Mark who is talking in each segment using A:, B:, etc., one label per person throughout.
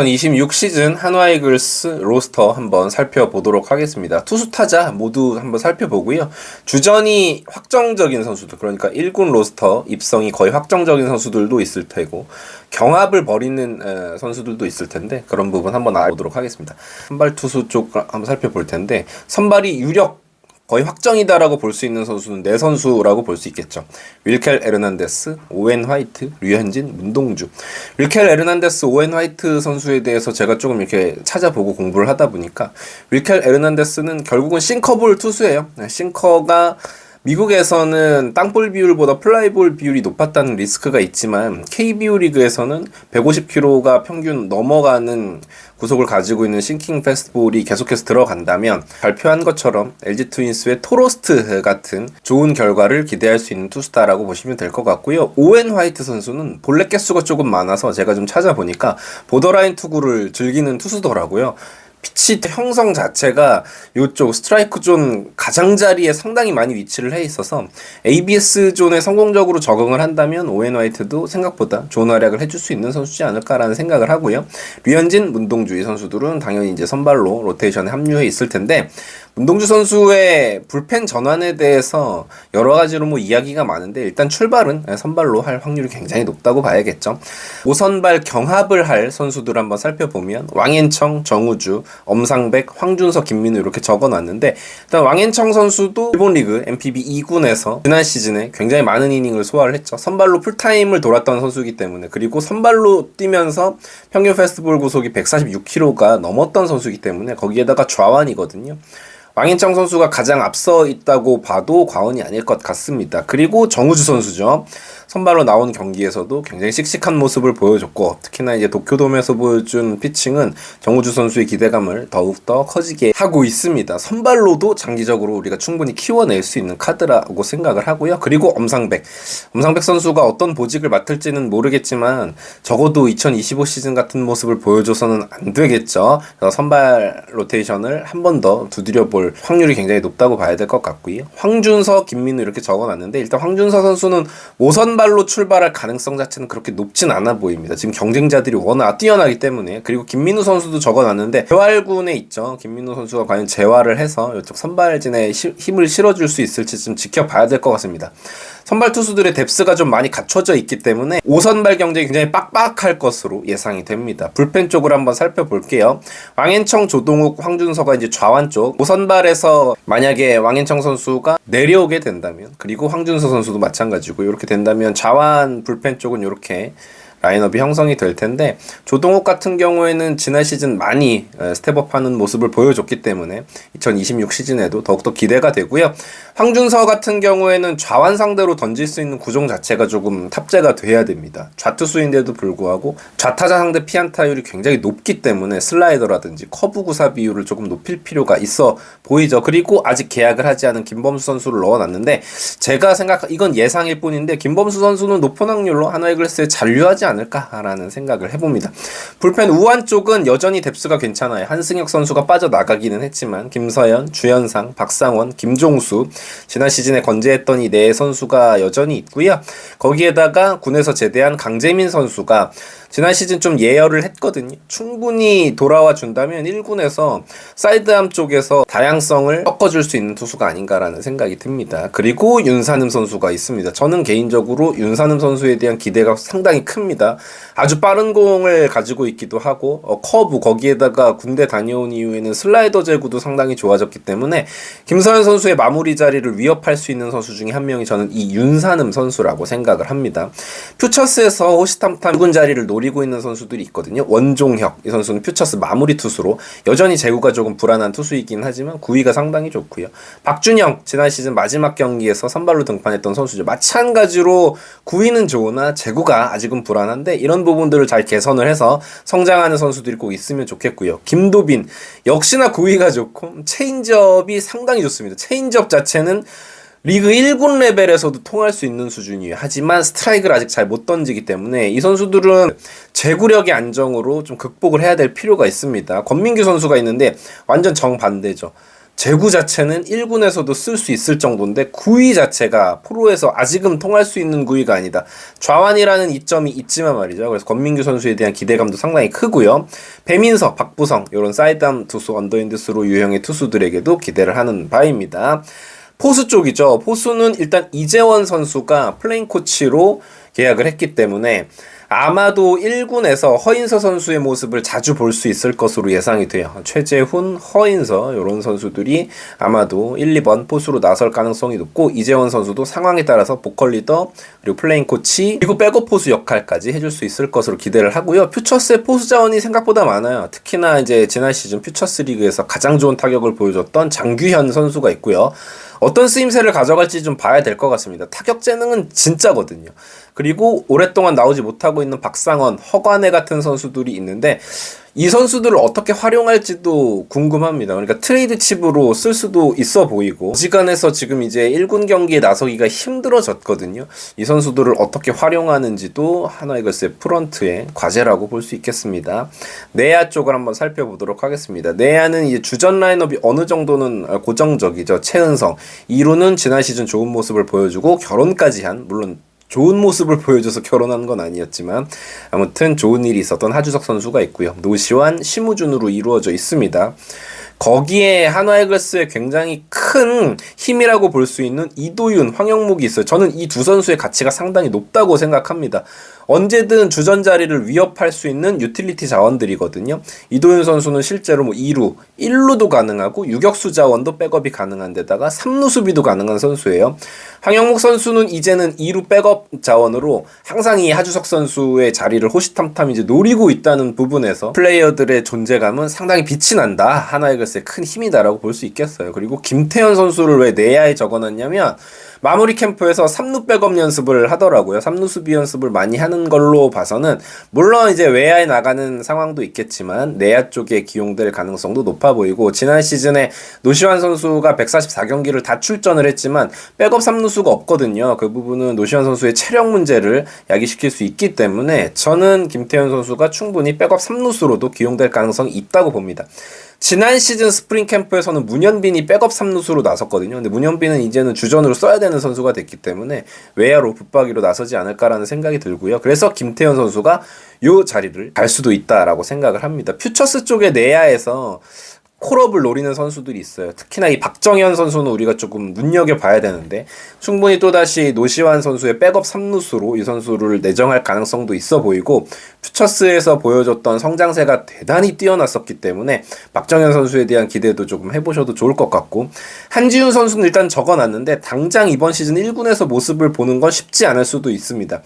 A: 2026 시즌 한화 이글스 로스터 한번 살펴보도록 하겠습니다. 투수 타자 모두 한번 살펴보고요. 주전이 확정적인 선수들, 그러니까 1군 로스터 입성이 거의 확정적인 선수들도 있을 테고 경합을 벌이는 선수들도 있을 텐데 그런 부분 한번 알아보도록 하겠습니다. 선발 투수 쪽 한번 살펴볼 텐데 선발이 유력 거의 확정이다라고 볼 수 있는 선수는 네 선수라고 볼 수 있겠죠. 윌켈 에르난데스, 오웬 화이트, 류현진, 문동주. 윌켈 에르난데스, 오웬 화이트 선수에 대해서 제가 조금 이렇게 찾아보고 공부를 하다 보니까 윌켈 에르난데스는 결국은 싱커볼 투수예요. 싱커가 미국에서는 땅볼 비율보다 플라이볼 비율이 높았다는 리스크가 있지만 KBO 리그에서는 150km가 평균 넘어가는 구속을 가지고 있는 싱킹 패스트볼이 계속해서 들어간다면 발표한 것처럼 LG 트윈스의 토로스트 같은 좋은 결과를 기대할 수 있는 투수다라고 보시면 될 것 같고요. 오웬 화이트 선수는 볼넷 개수가 조금 많아서 제가 좀 찾아보니까 보더라인 투구를 즐기는 투수더라고요. 피치 형성 자체가 이쪽 스트라이크 존 가장자리에 상당히 많이 위치를 해 있어서 ABS 존에 성공적으로 적응을 한다면 오웬 화이트도 생각보다 좋은 활약을 해줄 수 있는 선수지 않을까라는 생각을 하고요. 류현진, 문동주 이 선수들은 당연히 이제 선발로 로테이션에 합류해 있을 텐데 문동주 선수의 불펜 전환에 대해서 여러 가지로 뭐 이야기가 많은데 일단 출발은 선발로 할 확률이 굉장히 높다고 봐야겠죠. 5선발 경합을 할 선수들 한번 살펴보면 왕앤청, 정우주, 엄상백, 황준석, 김민우 이렇게 적어놨는데 일단 왕앤청 선수도 일본 리그 NPB 2군에서 지난 시즌에 굉장히 많은 이닝을 소화를 했죠. 선발로 풀타임을 돌았던 선수이기 때문에 그리고 선발로 뛰면서 평균 패스트볼 구속이 146km가 넘었던 선수이기 때문에 거기에다가 좌완이거든요. 왕앤청 선수가 가장 앞서 있다고 봐도 과언이 아닐 것 같습니다. 그리고 정우주 선수죠. 선발로 나온 경기에서도 굉장히 씩씩한 모습을 보여줬고 특히나 이제 도쿄돔에서 보여준 피칭은 정우주 선수의 기대감을 더욱더 커지게 하고 있습니다. 선발로도 장기적으로 우리가 충분히 키워낼 수 있는 카드라고 생각을 하고요. 그리고 엄상백 선수가 어떤 보직을 맡을지는 모르겠지만 적어도 2025 시즌 같은 모습을 보여줘서는 안 되겠죠. 그래서 선발 로테이션을 한 번 더 두드려 볼 확률이 굉장히 높다고 봐야 될 것 같고요. 황준석, 김민우 이렇게 적어놨는데 일단 황준석 선수는 5선발로 출발할 가능성 자체는 그렇게 높진 않아 보입니다. 지금 경쟁자들이 워낙 뛰어나기 때문에. 그리고 김민우 선수도 적어놨는데 재활군에 있죠. 김민우 선수가 과연 재활을 해서 이쪽 선발진에 힘을 실어줄 수 있을지 좀 지켜봐야 될 것 같습니다. 선발 투수들의 뎁스가 좀 많이 갖춰져 있기 때문에 5선발 경쟁이 굉장히 빡빡할 것으로 예상이 됩니다. 불펜 쪽을 한번 살펴볼게요. 왕앤청, 조동욱, 황준서가 이제 좌완 쪽 5선발에서 만약에 왕앤청 선수가 내려오게 된다면 그리고 황준서 선수도 마찬가지고 이렇게 된다면 좌완 불펜 쪽은 이렇게 라인업이 형성이 될 텐데 조동욱 같은 경우에는 지난 시즌 많이 스텝업하는 모습을 보여줬기 때문에 2026 시즌에도 더욱더 기대가 되고요. 황준서 같은 경우에는 좌완 상대로 던질 수 있는 구종 자체가 조금 탑재가 돼야 됩니다. 좌투수인데도 불구하고 좌타자 상대 피안타율이 굉장히 높기 때문에 슬라이더라든지 커브 구사 비율을 조금 높일 필요가 있어 보이죠. 그리고 아직 계약을 하지 않은 김범수 선수를 넣어놨는데 제가 이건 예상일 뿐인데 김범수 선수는 높은 확률로 한화 이글스에 잔류하지 않을까라는 생각을 해봅니다. 불펜 우완 쪽은 여전히 뎁스가 괜찮아요. 한승혁 선수가 빠져나가기는 했지만 김서현, 주현상, 박상원, 김종수 지난 시즌에 건재했던 이 네 선수가 여전히 있고요. 거기에다가 군에서 제대한 강재민 선수가 지난 시즌 좀 예열을 했거든요. 충분히 돌아와 준다면 1군에서 사이드암 쪽에서 다양성을 섞어줄 수 있는 투수가 아닌가라는 생각이 듭니다. 그리고 윤산음 선수가 있습니다. 저는 개인적으로 윤산음 선수에 대한 기대가 상당히 큽니다. 아주 빠른 공을 가지고 있기도 하고 커브 거기에다가 군대 다녀온 이후에는 슬라이더 제구도 상당히 좋아졌기 때문에 김서현 선수의 마무리 자리를 위협할 수 있는 선수 중에 한 명이 저는 이 윤산음 선수라고 생각을 합니다. 퓨처스에서 호시탐탐 1군 자리를 노리고 있는 선수들이 있거든요. 원종혁 이 선수는 퓨처스 마무리 투수로 여전히 제구가 조금 불안한 투수이긴 하지만 구위가 상당히 좋고요. 박준영 지난 시즌 마지막 경기에서 선발로 등판했던 선수죠. 마찬가지로 구위는 좋으나 제구가 아직은 불안한데 이런 부분들을 잘 개선을 해서 성장하는 선수들이 꼭 있으면 좋겠고요. 김도빈 역시나 구위가 좋고 체인지업이 상당히 좋습니다. 체인지업 자체는 리그 1군 레벨에서도 통할 수 있는 수준이에요. 하지만 스트라이크를 아직 잘 못 던지기 때문에 이 선수들은 제구력의 안정으로 좀 극복을 해야 될 필요가 있습니다. 권민규 선수가 있는데 완전 정반대죠. 제구 자체는 1군에서도 쓸 수 있을 정도인데 구위 자체가 프로에서 아직은 통할 수 있는 구위가 아니다. 좌완이라는 이점이 있지만 말이죠. 그래서 권민규 선수에 대한 기대감도 상당히 크고요. 배민서, 박부성 이런 사이드암 투수, 언더핸드스로 유형의 투수들에게도 기대를 하는 바입니다. 포수 쪽이죠. 포수는 일단 이재원 선수가 플레잉 코치로 계약을 했기 때문에 아마도 1군에서 허인서 선수의 모습을 자주 볼 수 있을 것으로 예상이 돼요. 최재훈, 허인서 이런 선수들이 아마도 1, 2번 포수로 나설 가능성이 높고 이재원 선수도 상황에 따라서 보컬 리더 그리고 플레잉 코치 그리고 백업 포수 역할까지 해줄 수 있을 것으로 기대를 하고요. 퓨처스의 포수 자원이 생각보다 많아요. 특히나 이제 지난 시즌 퓨처스 리그에서 가장 좋은 타격을 보여줬던 장규현 선수가 있고요. 어떤 쓰임새를 가져갈지 좀 봐야 될 것 같습니다. 타격 재능은 진짜거든요. 그리고 오랫동안 나오지 못하고 있는 박상원, 허관애 같은 선수들이 있는데 이 선수들을 어떻게 활용할지도 궁금합니다. 그러니까 트레이드 칩으로 쓸 수도 있어 보이고 어지간해서 지금 이제 1군 경기에 나서기가 힘들어졌거든요. 이 선수들을 어떻게 활용하는지도 하나이글스의 프런트의 과제라고 볼 수 있겠습니다. 내야 쪽을 한번 살펴보도록 하겠습니다. 내야는 이제 주전 라인업이 어느 정도는 고정적이죠. 최은성, 2루는 지난 시즌 좋은 모습을 보여주고 결혼까지 한, 물론 좋은 모습을 보여줘서 결혼한 건 아니었지만 아무튼 좋은 일이 있었던 하주석 선수가 있고요. 노시환, 심우준으로 이루어져 있습니다. 거기에 한화이글스의 굉장히 큰 힘이라고 볼 수 있는 이도윤, 황영묵이 있어요. 저는 이 두 선수의 가치가 상당히 높다고 생각합니다. 언제든 주전 자리를 위협할 수 있는 유틸리티 자원들이거든요. 이도윤 선수는 실제로 2루, 1루도 가능하고 유격수 자원도 백업이 가능한 데다가 3루 수비도 가능한 선수예요. 황영묵 선수는 이제는 2루 백업 자원으로 항상 이 하주석 선수의 자리를 호시탐탐 이제 노리고 있다는 부분에서 플레이어들의 존재감은 상당히 빛이 난다. 하나이글스의 큰 힘이다라고 볼 수 있겠어요. 그리고 김태현 선수를 왜 내야에 적어놨냐면 마무리 캠프에서 3루 백업 연습을 하더라고요. 3루 수비 연습을 많이 하는 걸로 봐서는 물론 이제 외야에 나가는 상황도 있겠지만 내야 쪽에 기용될 가능성도 높아 보이고 지난 시즌에 노시환 선수가 144경기를 다 출전을 했지만 백업 3루수가 없거든요. 그 부분은 노시환 선수의 체력 문제를 야기시킬 수 있기 때문에 저는 김태현 선수가 충분히 백업 3루수로도 기용될 가능성이 있다고 봅니다. 지난 시즌 스프링 캠프에서는 문현빈이 백업 3루수로 나섰거든요. 근데 문현빈은 이제는 주전으로 써야 되는 선수가 됐기 때문에 외야로 붙박이로 나서지 않을까라는 생각이 들고요. 그래서 김태현 선수가 요 자리를 갈 수도 있다라고 생각을 합니다. 퓨처스 쪽의 내야에서 콜업을 노리는 선수들이 있어요. 특히나 이 박정현 선수는 우리가 조금 눈여겨봐야 되는데 충분히 또다시 노시환 선수의 백업 3루수로 이 선수를 내정할 가능성도 있어 보이고 퓨처스에서 보여줬던 성장세가 대단히 뛰어났었기 때문에 박정현 선수에 대한 기대도 조금 해보셔도 좋을 것 같고 한지훈 선수는 일단 적어놨는데 당장 이번 시즌 1군에서 모습을 보는 건 쉽지 않을 수도 있습니다.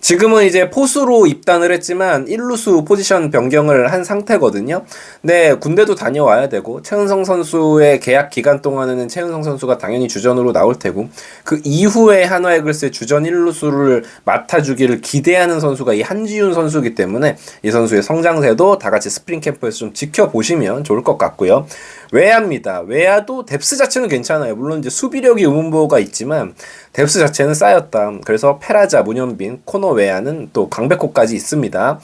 A: 지금은 이제 포수로 입단을 했지만 1루수 포지션 변경을 한 상태거든요. 근데 군대도 다녀와야 되고 최은성 선수의 계약 기간 동안에는 최은성 선수가 당연히 주전으로 나올 테고 그 이후에 한화이글스의 주전 1루수를 맡아주기를 기대하는 선수가 이 한지훈 선수이기 때문에 이 선수의 성장세도 다 같이 스프링 캠프에서 좀 지켜보시면 좋을 것 같고요. 외야입니다. 외야도 뎁스 자체는 괜찮아요. 물론 이제 수비력이 의문보가 있지만 뎁스 자체는 쌓였다. 그래서 페라자, 문현빈, 코너 외야는 또 강백호까지 있습니다.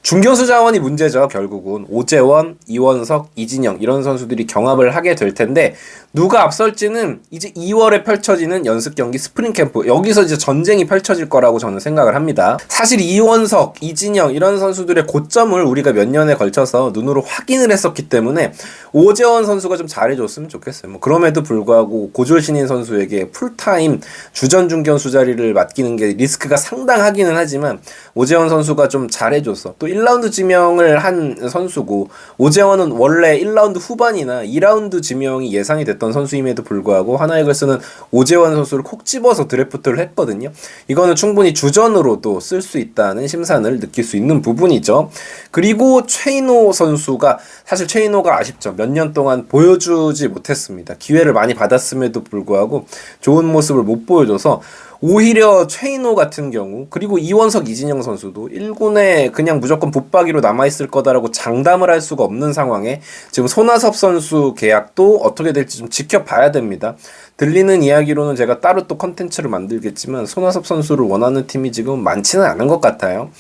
A: 중견수 자원이 문제죠. 결국은 오재원, 이원석, 이진영 이런 선수들이 경합을 하게 될 텐데 누가 앞설지는 이제 2월에 펼쳐지는 연습 경기 스프링 캠프 여기서 이제 전쟁이 펼쳐질 거라고 저는 생각을 합니다. 사실 이원석, 이진영 이런 선수들의 고점을 우리가 몇 년에 걸쳐서 눈으로 확인을 했었기 때문에 오재원 선수가 좀 잘해줬으면 좋겠어요. 뭐 그럼에도 불구하고 고졸 신인 선수에게 풀타임 주전 중견수 자리를 맡기는 게 리스크가 상당하기는 하지만 오재원 선수가 좀 잘해줘서 또 1라운드 지명을 한 선수고 오재원은 원래 1라운드 후반이나 2라운드 지명이 예상이 됐던 선수임에도 불구하고 한화이글스는 오재원 선수를 콕 집어서 드래프트를 했거든요. 이거는 충분히 주전으로도 쓸 수 있다는 심산을 느낄 수 있는 부분이죠. 그리고 최인호 선수가 사실 최인호가 아쉽죠. 몇 년 동안 보여주지 못했습니다. 기회를 많이 받았음에도 불구하고 좋은 모습을 못 보여줘서 오히려 최인호 같은 경우 그리고 이원석, 이진영 선수도 1군에 그냥 무조건 붙박이로 남아있을 거다라고 장담을 할 수가 없는 상황에 지금 손아섭 선수 계약도 어떻게 될지 좀 지켜봐야 됩니다. 들리는 이야기로는 제가 따로 또 컨텐츠를 만들겠지만 손아섭 선수를 원하는 팀이 지금 많지는 않은 것 같아요.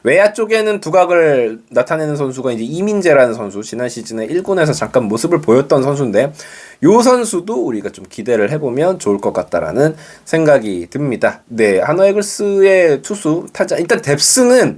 A: 외야 쪽에는 두각을 나타내는 선수가 이제 이민재라는 선수, 지난 시즌에 1군에서 잠깐 모습을 보였던 선수인데 요 선수도 우리가 좀 기대를 해보면 좋을 것 같다라는 생각이 듭니다. 네, 한화 이글스의 투수 타자 일단 뎁스는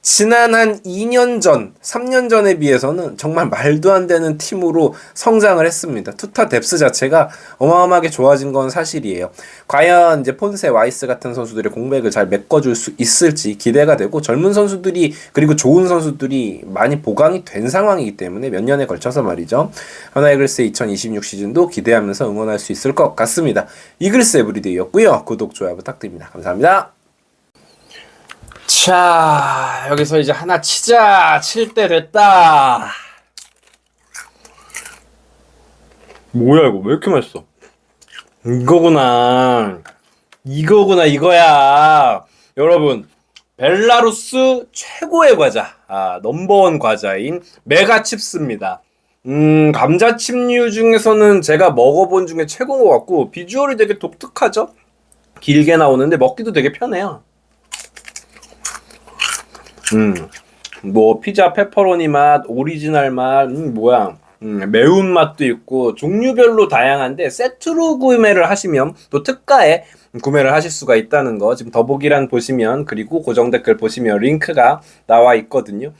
A: 지난 한 2년 전, 3년 전에 비해서는 정말 말도 안 되는 팀으로 성장을 했습니다. 투타 뎁스 자체가 어마어마하게 좋아진 건 사실이에요. 과연 이제 폰세, 와이스 같은 선수들의 공백을 잘 메꿔줄 수 있을지 기대가 되고 젊은 선수들이 그리고 좋은 선수들이 많이 보강이 된 상황이기 때문에 몇 년에 걸쳐서 말이죠. 하나 이글스의 2026 시즌도 기대하면서 응원할 수 있을 것 같습니다. 이글스 에브리데이였고요. 구독, 좋아요 부탁드립니다. 감사합니다. 자, 여기서 이제 하나 치자. 칠 때 됐다. 뭐야 이거 왜 이렇게 맛있어? 이거야. 여러분, 벨라루스 최고의 과자, 넘버원 과자인 메가칩스입니다. 감자칩류 중에서는 제가 먹어본 중에 최고인 것 같고 비주얼이 되게 독특하죠? 길게 나오는데 먹기도 되게 편해요. 뭐 피자 페퍼로니 맛, 오리지널 맛, 매운맛도 있고 종류별로 다양한데 세트로 구매를 하시면 또 특가에 구매를 하실 수가 있다는 거 지금 더보기란 보시면 그리고 고정 댓글 보시면 링크가 나와 있거든요.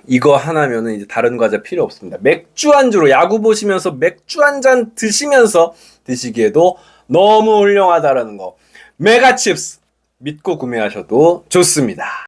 A: 이거 하나면은 이제 다른 과자 필요 없습니다. 맥주 안주로 야구 보시면서 맥주 한 잔 드시면서 드시기에도 너무 훌륭하다라는 거. 메가칩스 믿고 구매하셔도 좋습니다.